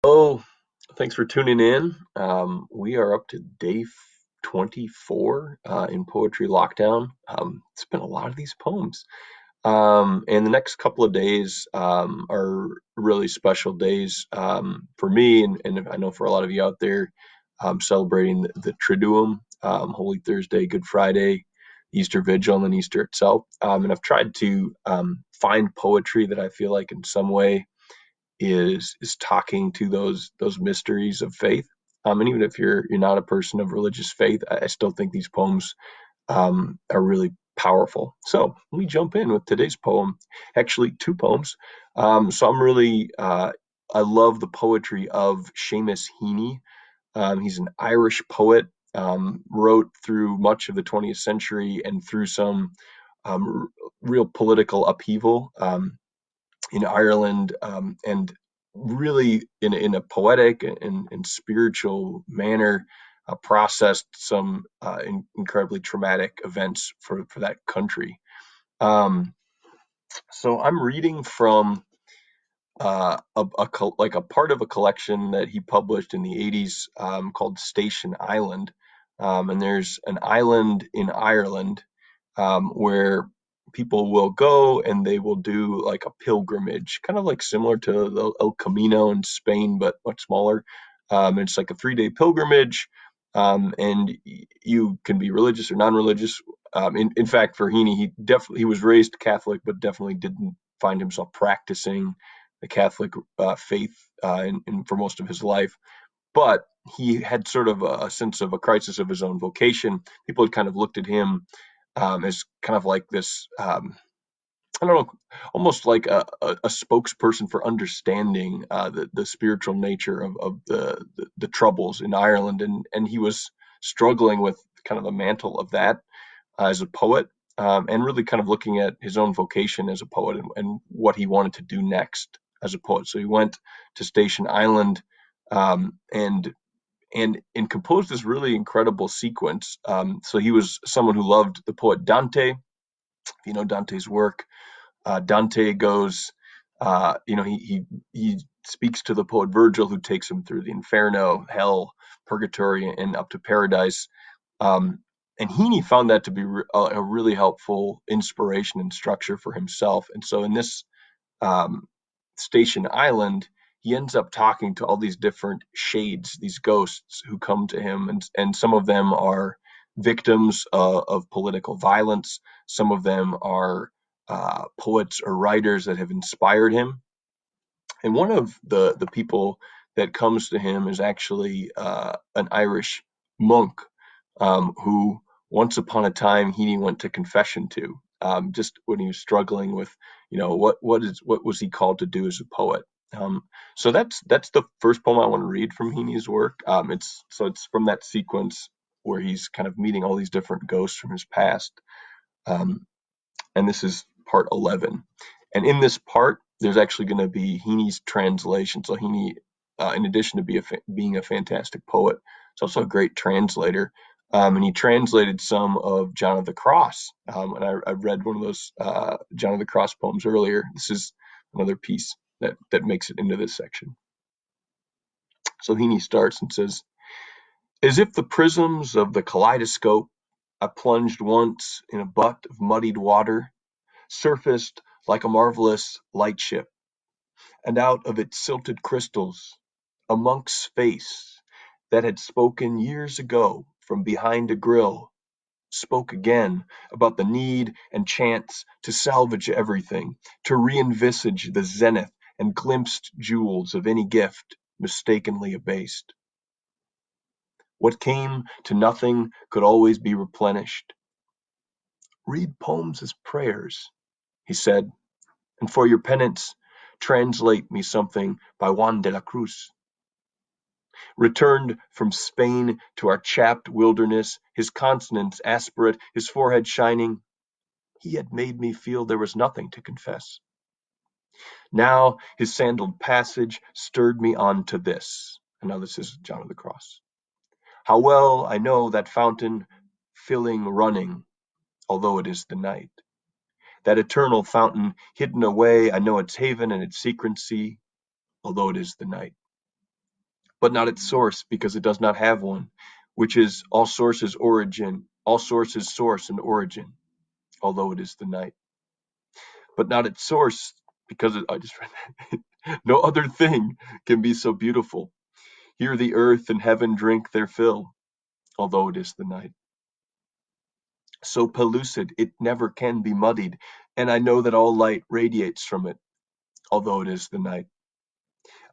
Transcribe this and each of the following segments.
Oh, thanks for tuning in. We are up to day 24 in Poetry Lockdown. It's been a lot of these poems. And the next couple of days are really special days for me, and I know for a lot of you out there celebrating the Triduum, Holy Thursday, Good Friday, Easter Vigil, and then Easter itself. And I've tried to find poetry that I feel like in some way is talking to those mysteries of faith. And even if you're not a person of religious faith, I still think these poems are really powerful. So let me jump in with today's poem. Actually, two poems. So I'm really I love the poetry of Seamus Heaney. He's an Irish poet. Wrote through much of the 20th century and through some real political upheaval. In Ireland, and really in a poetic and spiritual manner, processed some incredibly traumatic events for that country. Um, so I'm reading from like a part of a collection that he published in the 80s called Station Island. And there's an island in Ireland where people will go and they will do like a pilgrimage, kind of like similar to the El Camino in Spain, but much smaller. It's like a 3-day pilgrimage, and you can be religious or non-religious. In fact, for Heaney, he was raised Catholic, but definitely didn't find himself practicing the Catholic faith for most of his life. But he had sort of a sense of a crisis of his own vocation. People had kind of looked at him as kind of like this, I don't know, almost like a spokesperson for understanding the spiritual nature of the troubles in Ireland, and he was struggling with kind of the mantle of that as a poet, and really kind of looking at his own vocation as a poet and what he wanted to do next as a poet. So he went to Station Island, and and composed this really incredible sequence. So he was someone who loved the poet Dante. If you know Dante's work, Dante goes, he speaks to the poet Virgil, who takes him through the Inferno, hell, purgatory, and up to paradise. Um, and Heaney found that to be a really helpful inspiration and structure for himself. And so in this um, Station Island, he ends up talking to all these different shades, these ghosts who come to him, and some of them are victims of political violence. Some of them are poets or writers that have inspired him. And one of the people that comes to him is actually an Irish monk who once upon a time he went to confession to, just when he was struggling with, what was he called to do as a poet. Um, so that's the first poem I want to read from Heaney's work. It's from that sequence where he's kind of meeting all these different ghosts from his past. Um, and this is part 11. And in this part, there's actually going to be Heaney's translation. So Heaney, in addition to being a fantastic poet, is also a great translator. And he translated some of John of the Cross. And I read one of those John of the Cross poems earlier. This is another piece that makes it into this section. So Heaney starts and says, as if the prisms of the kaleidoscope I plunged once in a butt of muddied water surfaced like a marvelous lightship, and out of its silted crystals a monk's face that had spoken years ago from behind a grill spoke again about the need and chance to salvage everything, to re-envisage the zenith and glimpsed jewels of any gift mistakenly abased. What came to nothing could always be replenished. Read poems as prayers, he said, and for your penance, translate me something by Juan de la Cruz. Returned from Spain to our chapped wilderness, his consonants aspirate, his forehead shining, he had made me feel there was nothing to confess. Now his sandaled passage stirred me on to this. And now this is John of the Cross. How well I know that fountain filling, running, although it is the night. That eternal fountain hidden away, I know its haven and its secrecy, although it is the night. but not its source, because it does not have one, which is all sources origin, all sources source and origin, although it is the night. But not its source, because I just read that. No other thing can be so beautiful. Here the earth and heaven drink their fill, although it is the night. So pellucid it never can be muddied, and I know that all light radiates from it, although it is the night.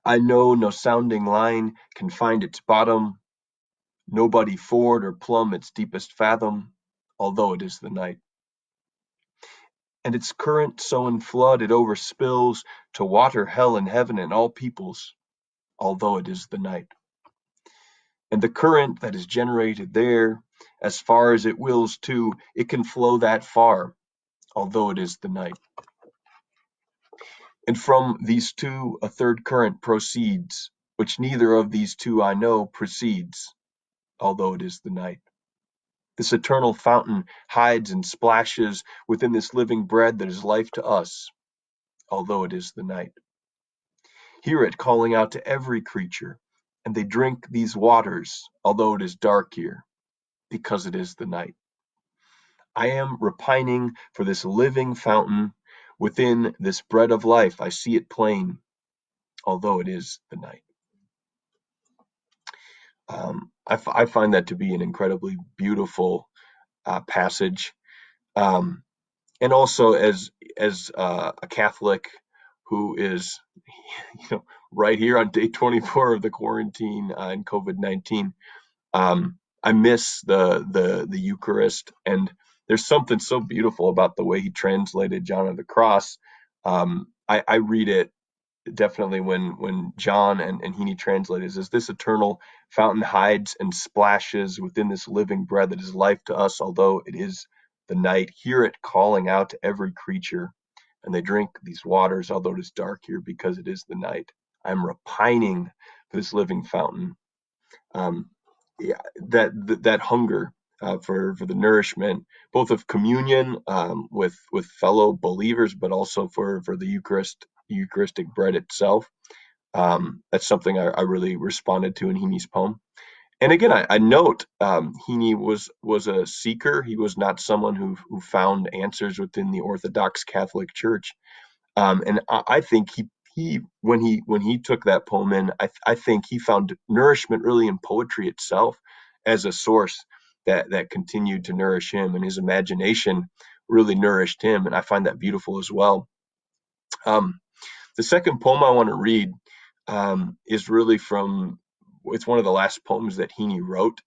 I know no sounding line can find its bottom, nobody ford or plumb its deepest fathom, although it is the night. And its current so in flood it overspills to water hell and heaven and all peoples, although it is the night. And the current that is generated there, as far as it wills to, it can flow that far, although it is the night. And from these two a third current proceeds, which neither of these two I know proceeds, although it is the night. This eternal fountain hides and splashes within this living bread that is life to us, although it is the night. Hear it calling out to every creature, and they drink these waters, although it is dark here, because it is the night. I am repining for this living fountain within this bread of life. I see it plain, although it is the night. I find that to be an incredibly beautiful passage, um, and also as a Catholic who is, right here on day 24 of the quarantine in COVID-19. I miss the Eucharist, and there's something so beautiful about the way he translated John of the Cross. I read it definitely when John and Heaney translated is this eternal fountain hides and splashes within this living bread that is life to us, although it is the night. Hear it calling out to every creature, and they drink these waters, although it is dark here, because it is the night. I'm repining for this living fountain. Um, yeah, that hunger for the nourishment, both of communion with fellow believers, but also for the Eucharistic bread itself. That's something I really responded to in Heaney's poem. And again, I note Heaney was a seeker. He was not someone who found answers within the Orthodox Catholic Church. And I think he when he took that poem in, I think he found nourishment really in poetry itself as a source that continued to nourish him, and his imagination really nourished him, and I find that beautiful as well. Um, the second poem I want to read is really it's one of the last poems that Heaney wrote.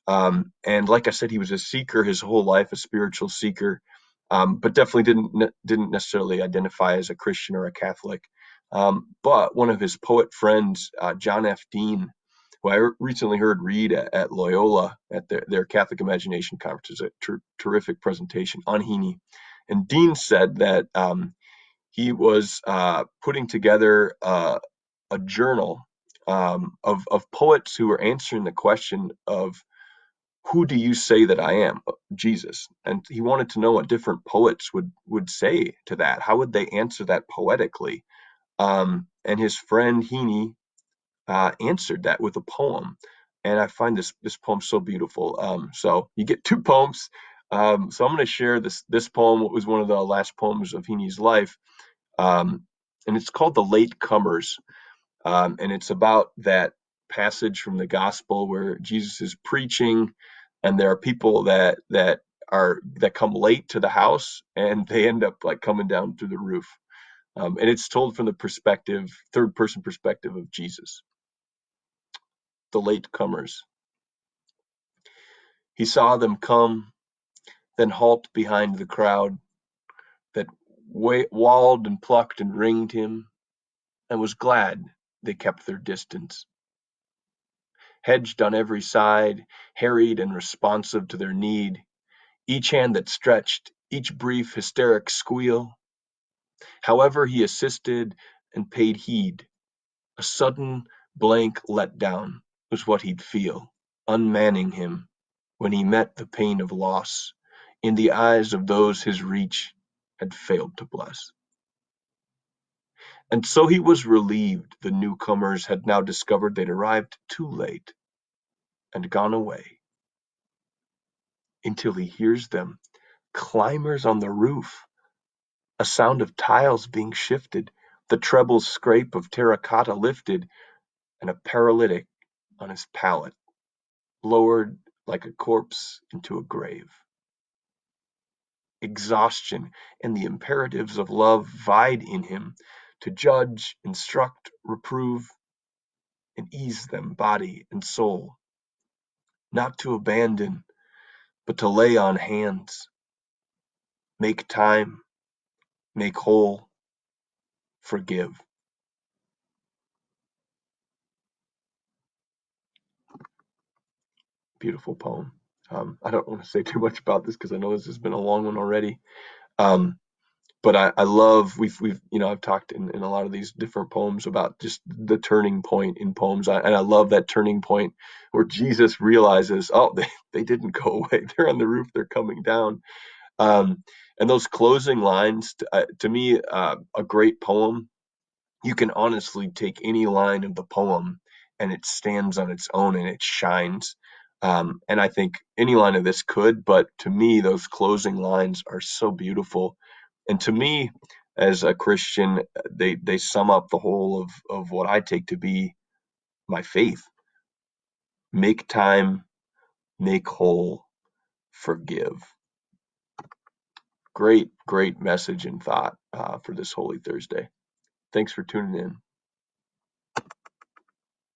And like I said, he was a seeker his whole life, a spiritual seeker, but definitely didn't necessarily identify as a Christian or a Catholic. But one of his poet friends, John F. Dean, who I recently heard read at Loyola at their Catholic Imagination Conference, is a terrific presentation on Heaney. And Dean said that he was putting together a journal of poets who were answering the question of who do you say that I am, Jesus? And he wanted to know what different poets would say to that. How would they answer that poetically? And his friend Heaney answered that with a poem, and I find this poem so beautiful. So you get two poems. So I'm going to share this poem. It was one of the last poems of Heaney's life, and it's called "The Latecomers." And it's about that passage from the gospel where Jesus is preaching, and there are people that come late to the house, and they end up like coming down through the roof. And it's told from the third person perspective of Jesus, the latecomers. He saw them come, then halt behind the crowd that walled and plucked and ringed him, and was glad they kept their distance. Hedged on every side, harried and responsive to their need, each hand that stretched, each brief hysteric squeal. However he assisted and paid heed, a sudden blank letdown was what he'd feel, unmanning him, when he met the pain of loss in the eyes of those his reach had failed to bless. And so he was relieved the newcomers had now discovered they'd arrived too late and gone away, until he hears them, climbers on the roof, a sound of tiles being shifted, the treble scrape of terracotta lifted, and a paralytic on his pallet, lowered like a corpse into a grave. Exhaustion and the imperatives of love vied in him to judge, instruct, reprove, and ease them body and soul, not to abandon, but to lay on hands, make time, make whole, forgive. Beautiful poem. I don't want to say too much about this because I know this has been a long one already. Um, but I love we've I've talked in a lot of these different poems about just the turning point in poems, and I love that turning point where Jesus realizes, oh, they didn't go away, they're on the roof, they're coming down. And those closing lines, to me, a great poem, you can honestly take any line of the poem and it stands on its own and it shines. And I think any line of this could, but to me, those closing lines are so beautiful. And to me, as a Christian, they sum up the whole of what I take to be my faith. Make time, make whole, forgive. Great, great message and thought for this Holy Thursday. Thanks for tuning in.